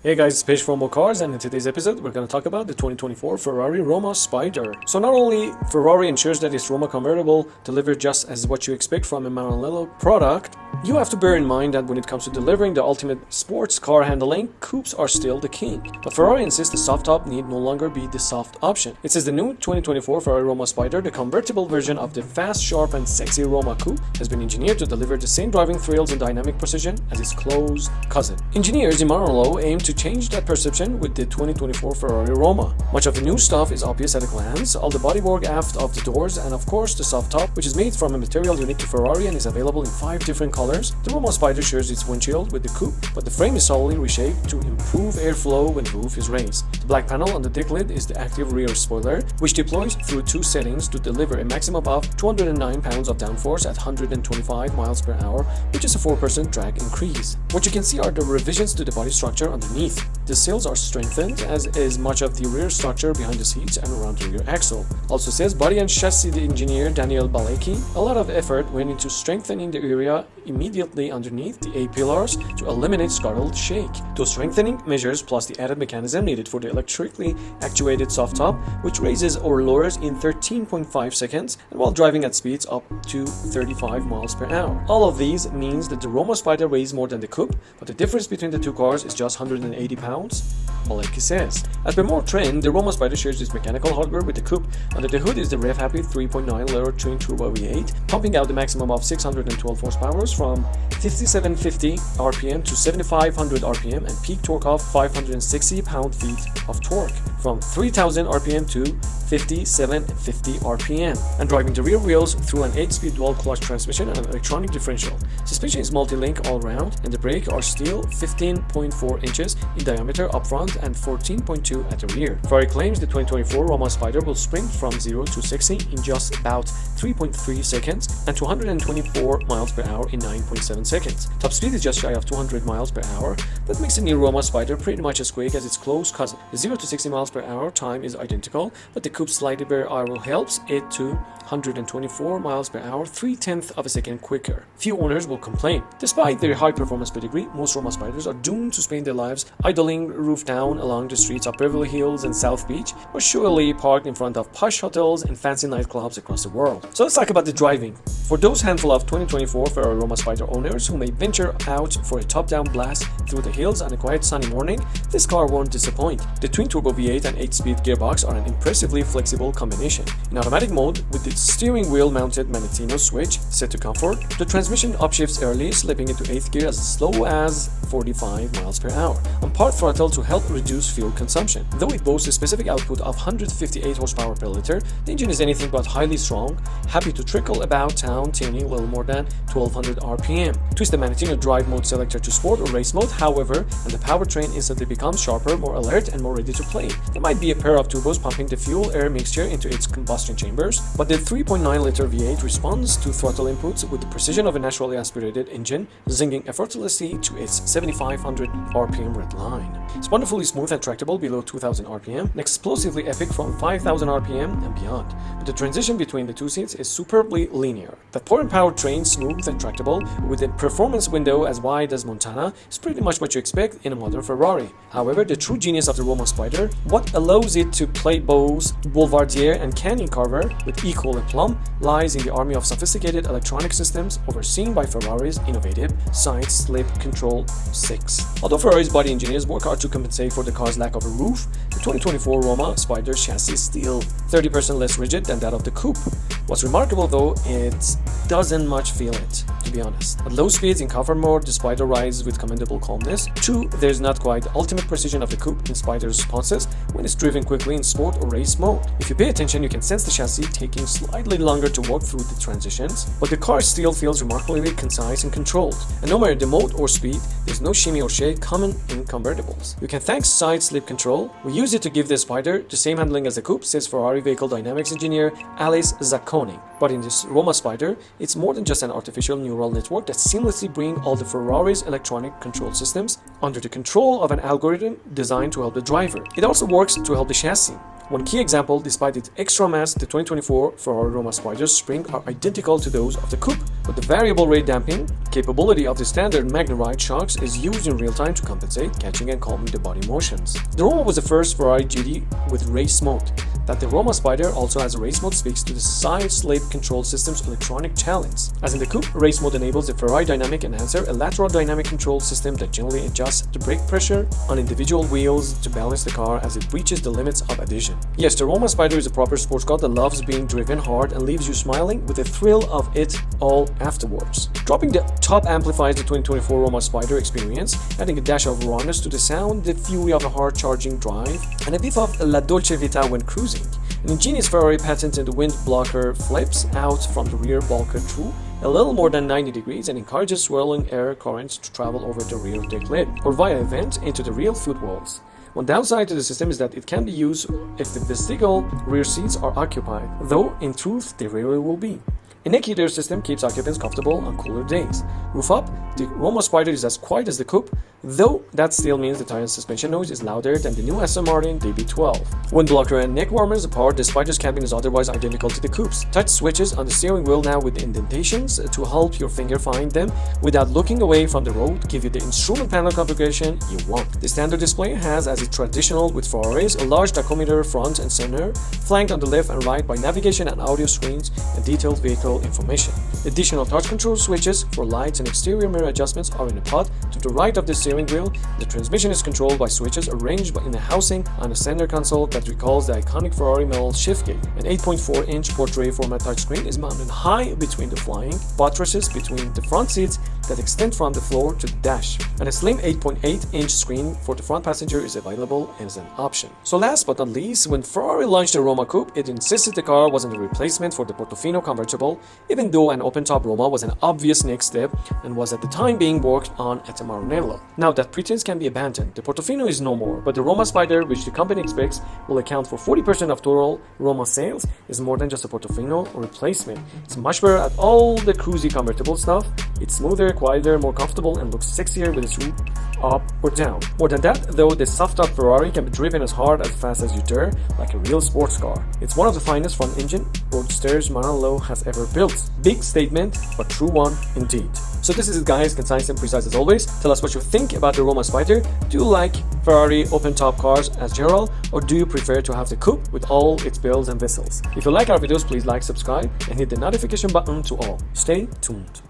Hey guys, it's Page from More Cars, and in today's episode we're going to talk about the 2024 Ferrari Roma Spider. So not only Ferrari ensures that its Roma convertible delivers just as what you expect from a Maranello product, you have to bear in mind that when it comes to delivering the ultimate sports car handling, coupes are still the king. But Ferrari insists the soft top need no longer be the soft option. It says the new 2024 Ferrari Roma Spider, the convertible version of the fast, sharp and sexy Roma coupe, has been engineered to deliver the same driving thrills and dynamic precision as its close cousin. Engineers in Maranello aim to change that perception with the 2024 Ferrari Roma. Much of the new stuff is obvious at a glance, all the bodywork aft of the doors, and of course the soft top, which is made from a material unique to Ferrari and is available in 5 different colors. The Roma Spider shares its windshield with the coupe, but the frame is solely reshaped to improve airflow when the roof is raised. The black panel on the deck lid is the active rear spoiler, which deploys through 2 settings to deliver a maximum of 209 pounds of downforce at 125 miles per hour, which is a 4% drag increase. What you can see are the revisions to the body structure underneath. The sails are strengthened, as is much of the rear structure behind the seats and around the rear axle. Also says body and chassis engineer Daniel Balecki. A lot of effort went into strengthening the area immediately underneath the A-pillars to eliminate scuttled shake. Those strengthening measures plus the added mechanism needed for the electrically actuated soft top, which raises or lowers in 13.5 seconds and while driving at speeds up to 35 miles per hour. All of these means that the Roma Spider weighs more than the coupe, but the difference between the two cars is just 180 pounds, Balecki says. As per more trend, the Roma Spider shares its mechanical hardware with the coupe. Under the hood is the rev-happy 3.9-liter twin-turbo V8, pumping out the maximum of 612 horsepower from 5750 RPM to 7500 RPM and peak torque of 560 pound-feet of torque from 3000 RPM to 5750 RPM, and driving the rear wheels through an 8-speed dual-clutch transmission and an electronic differential. Suspension is multi-link all-round, and the brakes are steel 15.4 inches in diameter up front and 14.2 at the rear. Ferrari claims the 2024 Roma Spider will sprint from 0 to 60 in just about 3.3 seconds and 224 miles per hour in 9.7 seconds. Top speed is just shy of 200 miles per hour. That makes the new Roma Spider pretty much as quick as its close cousin. The 0 to 60 miles per hour time is identical, but the coupe's slightly better aero helps it to 124 miles per hour, 0.3 of a second quicker. Few owners will complain. Despite their high performance pedigree, most Roma Spiders are doomed to spend their lives idling roof down along the streets of Beverly Hills and South Beach, or surely parked in front of posh hotels and fancy nightclubs across the world. So let's talk about the driving. For those handful of 2024 Ferrari Roma Spider owners who may venture out for a top-down blast through the hills on a quiet sunny morning, this car won't disappoint. The twin-turbo V8 and 8-speed gearbox are an impressively flexible combination. In automatic mode, with the steering wheel mounted Maranello switch set to comfort, the transmission upshifts early, slipping into 8th gear as slow as 45 miles per hour on part throttle to help reduce fuel consumption. Though it boasts a specific output of 158 horsepower per liter, the engine is anything but highly strong, happy to trickle about town, tuning a little more than 1200 RPM. Twist the Maranello drive mode selector to sport or race mode, however, and the powertrain instantly becomes sharper, more alert, and more ready to play. There might be a pair of turbos pumping the fuel-air mixture into its combustion chambers, but the 3.9-liter V8 responds to throttle inputs with the precision of a naturally aspirated engine, zinging effortlessly to its 7500 RPM red line. It's wonderfully smooth and tractable below 2000 RPM, and explosively epic from 5000 RPM and beyond. But the transition between the two seats is superbly linear. The foreign powertrain, smooth and tractable, with a performance window as wide as Montana, is pretty much what you expect in a modern Ferrari. However, the true genius of the Roma Spider, what allows it to play both Boulevardier and Canyon Carver with equal aplomb, lies in the army of sophisticated electronic systems overseen by Ferrari's innovative Side Slip Control 6. Although Ferrari's body engineers work hard to compensate for the car's lack of a roof, the 2024 Roma Spider chassis is still 30% less rigid than that of the coupe. What's remarkable though, it doesn't much feel it, to be honest. At low speeds in comfort mode, the Spider rides with commendable calmness. True, there's not quite the ultimate precision of the coupe in Spider's responses when it's driven quickly in sport or race mode. If you pay attention, you can sense the chassis taking slightly longer to walk through the transitions, but the car still feels remarkably concise and controlled. And no matter the mode or speed, there's no shimmy or shake common in convertibles. You can thank Side Slip Control. We use it to give the Spider the same handling as the coupe, says Ferrari Vehicle Dynamics engineer Alice Zacconi. But in this Roma Spider, it's more than just an artificial neural network that seamlessly brings all the Ferrari's electronic control systems under the control of an algorithm designed to help the driver. It also works to help the chassis. One key example, despite its extra mass, the 2024 Ferrari Roma Spider's springs are identical to those of the coupe, but the variable rate damping capability of the standard Magna-Ride shocks is used in real time to compensate, catching and calming the body motions. The Roma was the first Ferrari GT with race mode. That the Roma Spider also has a race mode speaks to the side slip control system's electronic challenge. As in the coupe, race mode enables the Ferrari Dynamic Enhancer, a lateral dynamic control system that generally adjusts the brake pressure on individual wheels to balance the car as it reaches the limits of adhesion. Yes, the Roma Spider is a proper sports car that loves being driven hard and leaves you smiling with the thrill of it all afterwards. Dropping the top amplifies the 2024 Roma Spider experience, adding a dash of rawness to the sound, the fury of a hard-charging drive, and a whiff of la dolce vita when cruising. An ingenious Ferrari patented wind blocker flips out from the rear bulkhead through a little more than 90 degrees and encourages swirling air currents to travel over the rear deck lid or via a vent into the rear footwalls. One downside to the system is that it can be used if the vestigial rear seats are occupied, though in truth they rarely will be. A neck heater system keeps occupants comfortable on cooler days. Roof up, the Roma Spider is as quiet as the coupe, though that still means the tire and suspension noise is louder than the new Aston Martin DB12. Wind blocker and neck warmers apart, the Spider's cabin is otherwise identical to the coupe's. Touch switches on the steering wheel now with indentations to help your finger find them without looking away from the road give you the instrument panel configuration you want. The standard display has, as is traditional with Ferraris, a large tachometer front and center, flanked on the left and right by navigation and audio screens and detailed vehicle information. Additional touch control switches for lights and exterior mirror adjustments are in a pod to the right of the steering wheel. The transmission is controlled by switches arranged in a housing on a center console that recalls the iconic Ferrari metal shiftgate. An 8.4-inch portrait format touchscreen is mounted high between the flying buttresses between the front seats that extend from the floor to the dash, and a slim 8.8-inch screen for the front passenger is available as an option. So last but not least, when Ferrari launched the Roma Coupe, it insisted the car wasn't a replacement for the Portofino convertible, even though an open-top Roma was an obvious next step and was at the time being worked on at the Maranello. Now that pretense can be abandoned, the Portofino is no more, but the Roma Spider, which the company expects will account for 40% of total Roma sales, is more than just a Portofino replacement. It's much better at all the cruisy convertible stuff. It's smoother, quieter, more comfortable, and looks sexier with its roof up or down. More than that, though, this soft-top Ferrari can be driven as hard as fast as you dare, like a real sports car. It's one of the finest front-engine roadsters Maranello has ever built. Big statement, but true one indeed. So this is it, guys, concise and precise as always. Tell us what you think about the Roma Spider. Do you like Ferrari open-top cars as general, or do you prefer to have the coupe with all its bells and whistles? If you like our videos, please like, subscribe, and hit the notification button to all. Stay tuned.